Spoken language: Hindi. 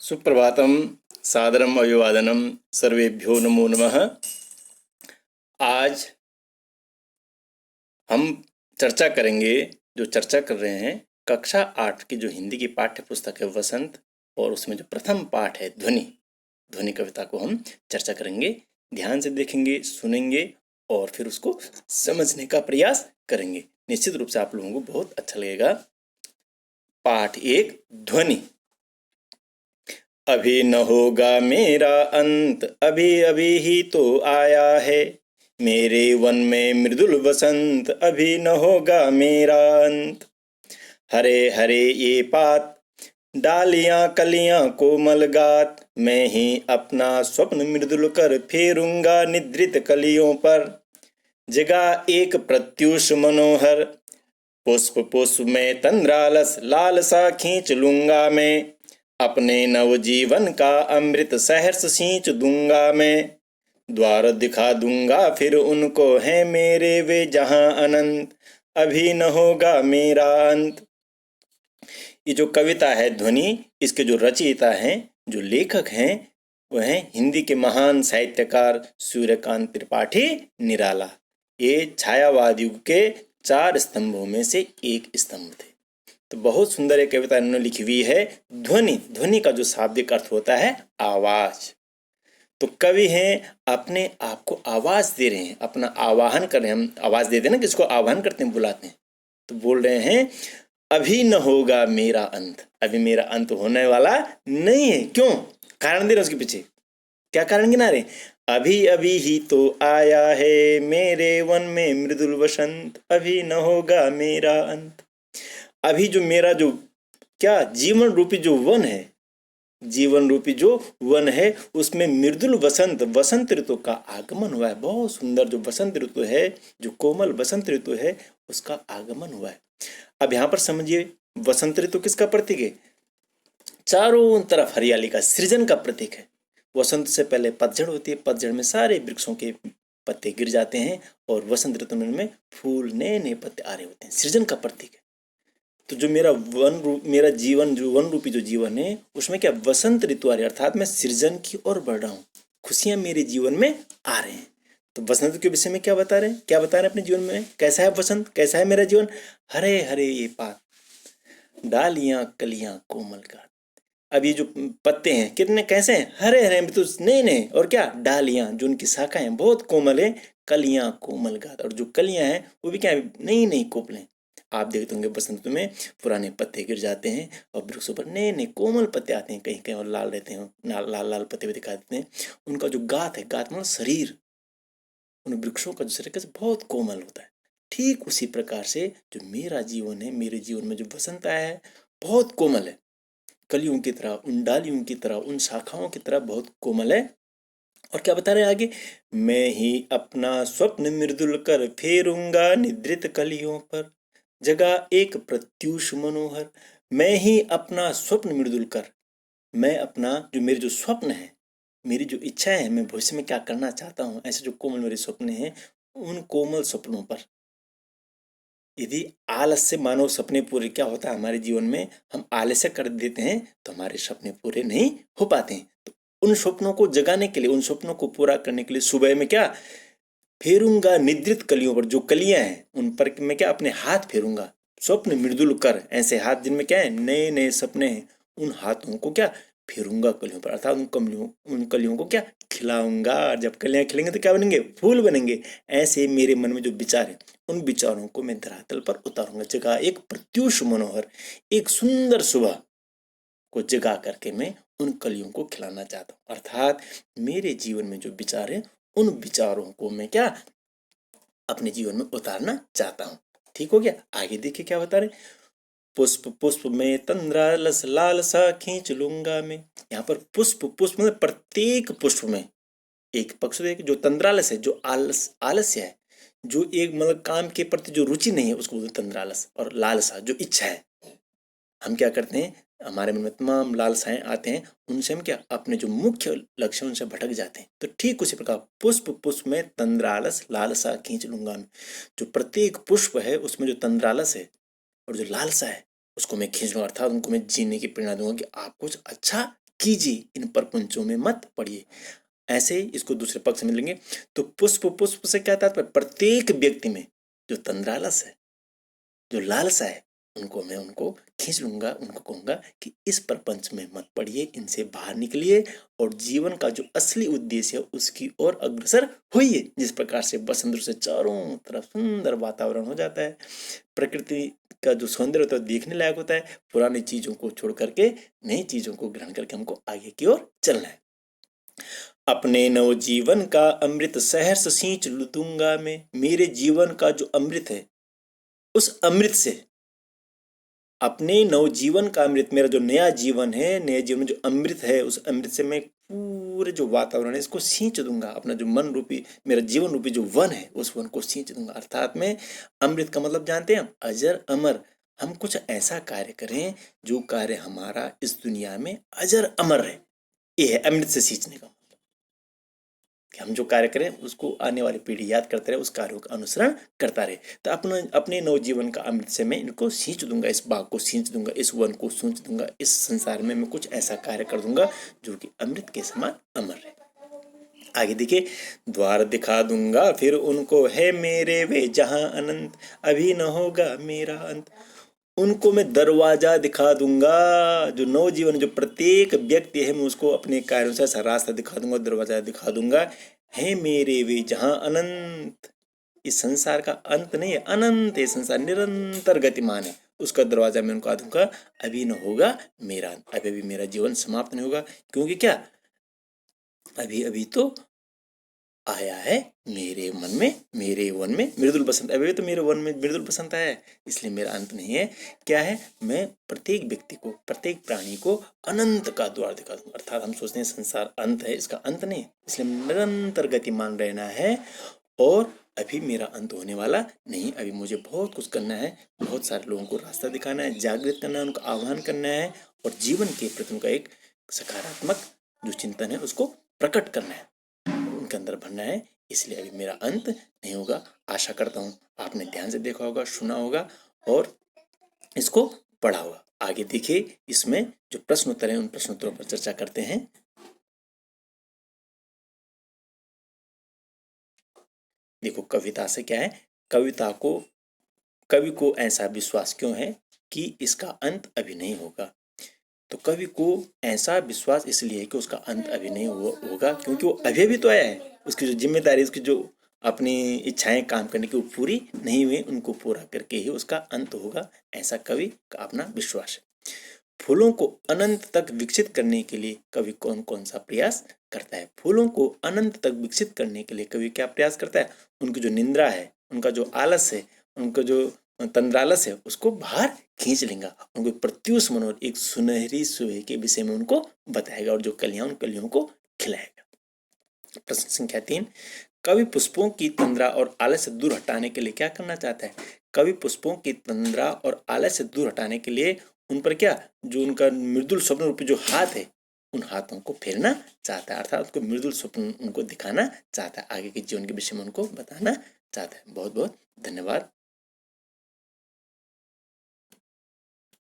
सुप्रभातम, सादरम अभिवादनम, सर्वेभ्यो नमो नमः। आज हम चर्चा करेंगे, जो चर्चा कर रहे हैं कक्षा 8 की जो हिंदी की पाठ्य पुस्तक है वसंत, और उसमें जो प्रथम पाठ है ध्वनि ध्वनि कविता को हम चर्चा करेंगे। ध्यान से देखेंगे, सुनेंगे और फिर उसको समझने का प्रयास करेंगे। निश्चित रूप से आप लोगों को बहुत अच्छा लगेगा। पाठ 1 ध्वनि। अभी न होगा मेरा अंत, अभी अभी ही तो आया है। मेरे वन में मृदुल वसंत, अभी न होगा मेरा अंत। हरे हरे ये पात, डालियां कलियां कोमल गात, मैं ही अपना स्वप्न मृदुल कर फेरूंगा निद्रित कलियों पर। जगा एक प्रत्यूष मनोहर, पुष्प पुष्प में तंद्रालस, लालसा खींच लूंगा मैं। अपने नवजीवन का अमृत सहर्ष सींच दूंगा मैं। द्वार दिखा दूंगा फिर उनको, है मेरे वे जहां अनंत, अभी न होगा मेरा अंत। ये जो कविता है ध्वनि, इसके जो रचयिता हैं, जो लेखक हैं, वह हैं हिंदी के महान साहित्यकार सूर्यकांत त्रिपाठी निराला। ये छायावाद युग के 4 स्तंभों में से एक स्तंभ थे। तो बहुत सुंदर एक कविता इन्होंने लिखी हुई है। ध्वनि, ध्वनि का जो शाब्दिक अर्थ होता है आवाज। तो कवि हैं, अपने आप को आवाज दे रहे हैं, अपना आवाहन कर रहे हैं। हम आवाज देते हैं ना, किसको आवाहन करते हैं, बुलाते हैं, तो बोल रहे हैं अभी न होगा मेरा अंत, अभी मेरा अंत होने वाला नहीं है। क्यों? कारण दे रहे उसके पीछे। क्या कारण गिना रहे? अभी अभी ही तो आया है मेरे वन में मृदुल वसंत, अभी न होगा मेरा अंत। अभी जो मेरा जो क्या जीवन रूपी जो वन है, जीवन रूपी जो वन है, उसमें मृदुल वसंत, वसंत ऋतु का आगमन हुआ है। बहुत सुंदर जो वसंत ऋतु है, जो कोमल वसंत ऋतु है, उसका आगमन हुआ है। अब यहाँ पर समझिए, वसंत ऋतु किसका प्रतीक है? चारों तरफ हरियाली का, सृजन का प्रतीक है। वसंत से पहले पतझड़ होती है, पतझड़ में सारे वृक्षों के पत्ते गिर जाते हैं और वसंत ऋतु में फूल, नए नए पत्ते आ रहे होते हैं, सृजन का प्रतीक है। तो जो मेरा जीवन, जो वन रूपी जो जीवन है, उसमें क्या वसंत ऋतु आ रही है, अर्थात मैं सृजन की ओर बढ़ रहा हूँ, खुशियां मेरे जीवन में आ रहे हैं। तो वसंत के विषय में क्या बता रहे हैं, क्या बता रहे हैं अपने जीवन में? कैसा है वसंत, कैसा है मेरा जीवन? हरे हरे ये पात, डालियां कलियां कोमल का। अब ये जो पत्ते हैं कितने कैसे हैं? हरे हरे, तो नए नए, और क्या डालियां, जो उनकी शाखाएं बहुत कोमल है, कलियां कोमल गात, और जो कलियां हैं वो भी क्या है? नई नई कोमलें। आप देखते होंगे बसंत में पुराने पत्ते गिर जाते हैं और वृक्षों पर नए नए कोमल पत्ते आते हैं, कहीं कहीं और लाल रहते हैं, लाल लाल पत्ते भी दिखा देते हैं। उनका जो गात है, गात मतलब शरीर, उन वृक्षों का जो शरीर कैसे बहुत कोमल होता है। ठीक उसी प्रकार से जो मेरा जीवन है, मेरे जीवन में जो बसंत आया है, बहुत कोमल है, कलियों की तरह, उन डालियों की तरह, उन शाखाओं की तरह बहुत कोमल है। और क्या बता रहे हैं आगे? मैं ही अपना स्वप्न मृदुल कर फेरूंगा निद्रित कलियों पर। जगह एक प्रत्यूष मनोहर, मैं ही अपना स्वप्न मृदुल कर, मैं अपना जो मेरे जो स्वप्न है, मेरी जो इच्छा है, मैं भविष्य में क्या करना चाहता हूँ, ऐसे जो कोमल मेरे स्वप्न हैं, उन कोमल सपनों पर। यदि आलस से मानव सपने पूरे, क्या होता है हमारे जीवन में, हम आलस्य कर देते हैं तो हमारे सपने पूरे नहीं हो पाते हैं। तो उन सपनों को जगाने के लिए, उन सपनों को पूरा करने के लिए सुबह में क्या फेरूंगा निद्रित कलियों पर, जो कलियां हैं उन पर मैं क्या अपने हाथ फेरूंगा, स्वप्न मृदुल कर, ऐसे हाथ जिनमें क्या है नए नए सपने हैं, उन हाथों को क्या फेरूंगा कलियों पर, अर्थात उन कलियों को क्या खिलाऊंगा। जब कलियां खिलेंगे तो क्या बनेंगे? फूल बनेंगे। ऐसे मेरे मन में जो विचार है, उन विचारों को मैं धरातल पर उतारूंगा। जगह एक प्रत्यूष मनोहर, एक सुंदर सुबह को जगा करके मैं उन कलियों को खिलाना चाहता हूँ। अर्थात मेरे जीवन में जो विचार है, उन विचारों को मैं क्या अपने जीवन में उतारना चाहता हूँ। ठीक हो गया? आगे देखिए क्या बता रहे। पुष्प पुष्प में तंद्रालस, लालसा खींच लूंगा मैं। यहाँ पर पुष्प, पुष्प मतलब प्रत्येक पुष्प में एक पक्ष, एक जो तंद्रालस है, जो आलस्य है, जो एक मतलब काम के प्रति जो रुचि नहीं है, उसको बोलते तंद्रालस। और लालसा जो इच्छा है, हम क्या करते हैं, हमारे मन में तमाम लालसाएं आते हैं, उनसे हम क्या अपने जो मुख्य लक्ष्य उनसे भटक जाते हैं। तो ठीक उसी प्रकार पुष्प पुष्प में तंद्रालस, लालसा खींच लूंगा मैं। जो प्रत्येक पुष्प है उसमें जो तंद्रालस है और जो लालसा है, उसको मैं खींच लूंगा, अर्थात उनको मैं जीने की प्रेरणा दूंगा कि आप कुछ अच्छा कीजिए, इन प्रपंचों में मत पड़िए। ऐसे इसको दूसरे पक्ष में लेंगे तो पुष्प से क्या तात्पर्य, प्रत्येक व्यक्ति में जो तंद्रालस है, जो लालसा है, उनको खींच लूंगा, उनको कहूंगा कि इस प्रपंच में मत पड़िए, इनसे बाहर निकलिए और जीवन का जो असली उद्देश्य है उसकी ओर अग्रसर होइए। जिस प्रकार से बसंत ऋतु से चारों तरफ सुंदर वातावरण हो जाता है, प्रकृति का जो सौंदर्य होता है देखने लायक होता है, पुरानी चीजों को छोड़ करके नई चीजों को ग्रहण करके हमको आगे की ओर चलना है। अपने नवजीवन का अमृत सहर्ष सींच दूंगा मैं, मेरे जीवन का जो अमृत है उस अमृत से, अपने नवजीवन का अमृत, मेरा जो नया जीवन है, नया जीवन जो अमृत है, उस अमृत से मैं पूरे जो वातावरण है इसको सींच दूंगा। अपना जो मन रूपी, मेरा जीवन रूपी जो वन है, उस वन को सींच दूंगा। अर्थात में अमृत का मतलब जानते हैं हम, अजर अमर। हम कुछ ऐसा कार्य करें जो कार्य हमारा इस दुनिया में अजर अमर है। ये है अमृत से सींचने का, कि हम जो कार्य करें उसको आने वाली पीढ़ी याद करते रहे, उस कार्यों का अनुसरण करता रहे। तो अपने नवजीवन का अमृत से मैं इनको सींच दूंगा, इस बाग को सींच दूंगा, इस वन को सींच दूंगा, इस संसार में मैं कुछ ऐसा कार्य कर दूंगा जो कि अमृत के समान अमर है। आगे देखिए, द्वार दिखा दूंगा फिर उनको, है मेरे वे जहां अनंत, अभी न होगा मेरा अंत। उनको मैं दरवाजा दिखा दूंगा, जो नवजीवन जो प्रत्येक व्यक्ति है मैं उसको अपने कार्यों से ऐसा रास्ता दिखा दूंगा, दरवाजा दिखा दूंगा। है मेरे वे जहां अनंत, इस संसार का अंत नहीं है, अनंत है संसार, निरंतर गतिमान है, उसका दरवाजा मैं उनको दूंगा। अभी न होगा मेरा अंत, अभी भी मेरा जीवन समाप्त नहीं होगा, क्योंकि क्या, अभी अभी तो आया है मेरे मन में, मेरे वन में मृदुल बसंत। अभी तो मेरे वन में मृदुल बसंत आया है, इसलिए मेरा अंत नहीं है। क्या है, मैं प्रत्येक व्यक्ति को, प्रत्येक प्राणी को अनंत का द्वार दिखा दूंगा। अर्थात हम सोचते हैं संसार अंत है, इसका अंत नहीं, इसलिए निरंतर गतिमान रहना है। और अभी मेरा अंत होने वाला नहीं, अभी मुझे बहुत कुछ करना है, बहुत सारे लोगों को रास्ता दिखाना है, जागृत करना है, उनका आह्वान करना है, और जीवन के प्रति उनका एक सकारात्मक जो चिंतन है उसको प्रकट करना है, उनके अंदर भरना है। इसलिए अभी मेरा अंत नहीं होगा। आशा करता हूँ आपने ध्यान से देखा होगा, सुना होगा और इसको पढ़ा होगा। आगे देखिए, इसमें जो प्रश्न उत्तर है उन प्रश्न उत्तरों पर चर्चा करते हैं। देखो, कविता से क्या है, कवि को ऐसा विश्वास क्यों है कि इसका अंत अभी नहीं होगा। तो कवि को ऐसा विश्वास इसलिए है कि उसका अंत अभी नहीं होगा, क्योंकि वो अभी तो आया है, उसकी जो जिम्मेदारी, उसकी जो अपनी इच्छाएं काम करने की वो पूरी नहीं हुई, उनको पूरा करके ही उसका अंत होगा, ऐसा कवि का अपना विश्वास है। फूलों को अनंत तक विकसित करने के लिए कवि कौन कौन सा प्रयास करता है। फूलों को अनंत तक विकसित करने के लिए कवि क्या प्रयास करता है, उनकी जो निंद्रा है, उनका जो आलस है, उनका जो तंद्रालस है, उसको बाहर खींच लेगा, उनको प्रत्युष मनोर एक सुनहरी सुबह के विषय में उनको बताएगा और जो कलियां उन कलियों को खिलाएगा। प्रश्न संख्या 3, कवि पुष्पों की तंद्रा और आलस से दूर हटाने के लिए क्या करना चाहता है। कवि पुष्पों की तंद्रा और आलस से दूर हटाने के लिए उन पर क्या, जो उनका मृदुल स्वप्न रूपी जो हाथ है, उन हाथों को फेरना चाहता है, अर्थात उसको मृदुल स्वप्न उनको दिखाना चाहता है, आगे के जीवन के विषय में उनको बताना चाहता है। बहुत बहुत धन्यवाद।